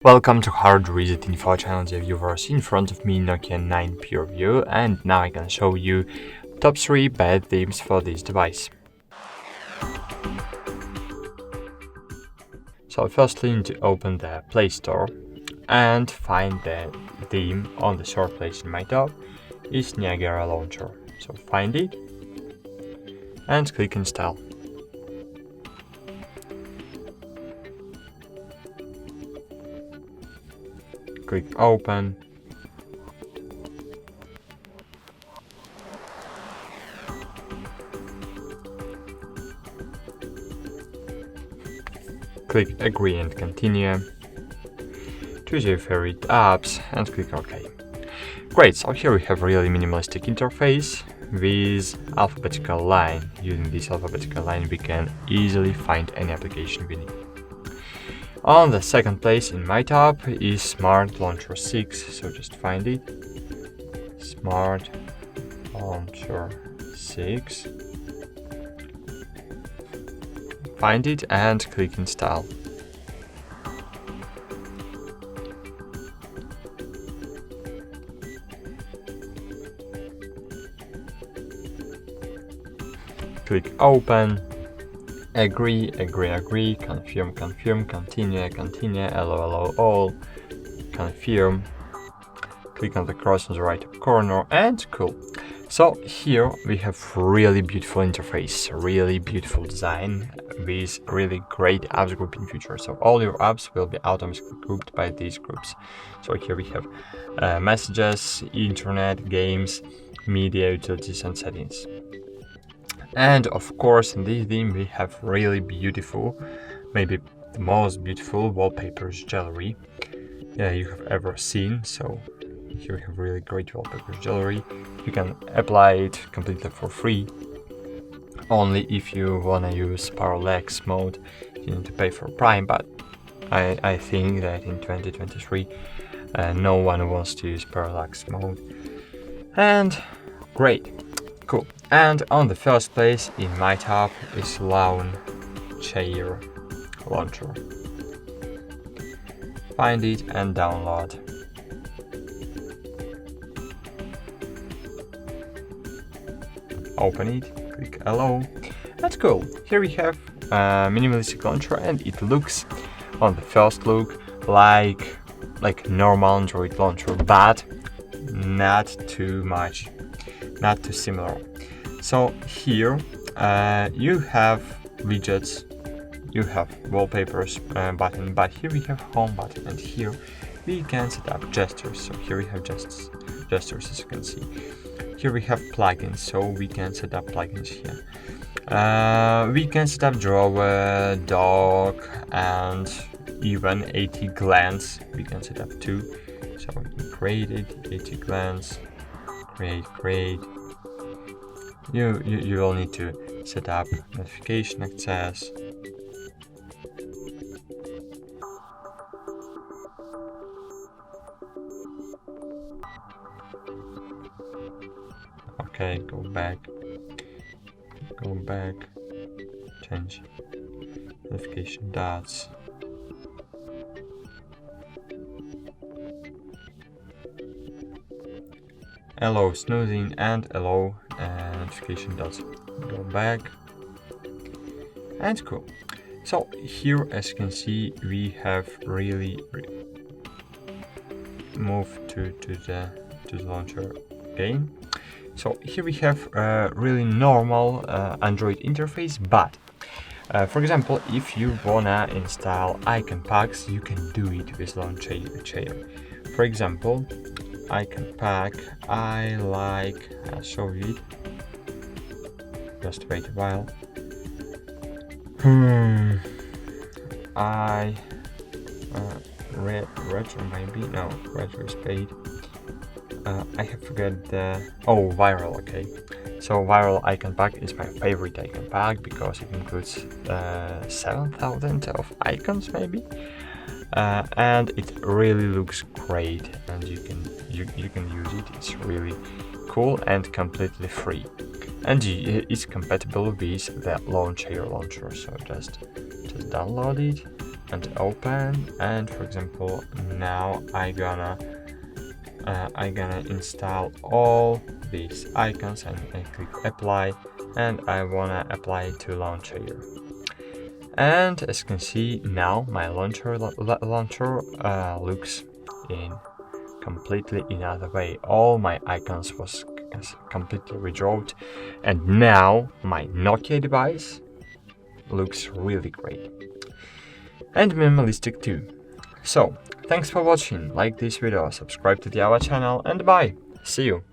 Welcome to HardReset.Info channel, dear viewers. In front of me Nokia 9 PureView, and now I can show you top 3 bad themes for this device. So firstly, you need to open the Play Store and find the theme on the third place in my top is Niagara Launcher. So find it and click install. Click open. Click agree and continue. Choose your favorite apps and click OK. Great, so here we have really minimalistic interface with alphabetical line. Using this alphabetical line we can easily find any application we need. On the second place in my top is Smart Launcher 6, so just find it. Smart Launcher 6. Find it and click install. Click open. Agree, confirm, continue, allow all, confirm, click on the cross on the right top corner, and cool. So here we have really beautiful interface, really beautiful design with really great apps grouping features. So all your apps will be automatically grouped by these groups. So here we have messages, internet, games, media, utilities, and settings. And of course, in this theme we have really beautiful, maybe the most beautiful wallpapers gallery you have ever seen. So here we have really great wallpapers gallery. You can apply it completely for free. Only if you wanna use parallax mode, you need to pay for Prime. But I think that in 2023, no one wants to use parallax mode. And great. Cool. And on the first place in my top is Launcher. Find it and download. Open it, click allow. That's cool. Here we have a minimalistic launcher, and it looks on the first look like normal Android launcher, but not too much. Not too similar. So here you have widgets, you have wallpapers button, but here we have home button, and here we can set up gestures. So here we have gestures as you can see. Here we have plugins, so we can set up plugins here. We can set up drawer, dock, and even 80 glance we can set up too. So we can create it, 80 glance. Create. You will need to set up notification access. Okay, go back, change notification dots. Allow snoozing and allow notification dots. Go back and cool. So here, as you can see, we have really moved to the launcher again. So here we have a really normal Android interface, but for example, if you wanna install icon packs, you can do it with Launcher. For example, icon pack, I'll show you it. Just wait a while. Retro maybe? No, retro is paid. I have forgot the... Oh, viral, okay. So viral icon pack is my favorite icon pack because it includes 7,000 of icons maybe. And it really looks great, and you can use it. It's really cool and completely free, and it's compatible with the launcher. So just download it, and open. And for example, now I gonna install all these icons and click apply, and I wanna apply it to launcher here. And as you can see, now my launcher looks in completely another way. All my icons was completely redrawn, and now my Nokia device looks really great and minimalistic too. So thanks for watching, like this video, subscribe to our channel, and bye, see you.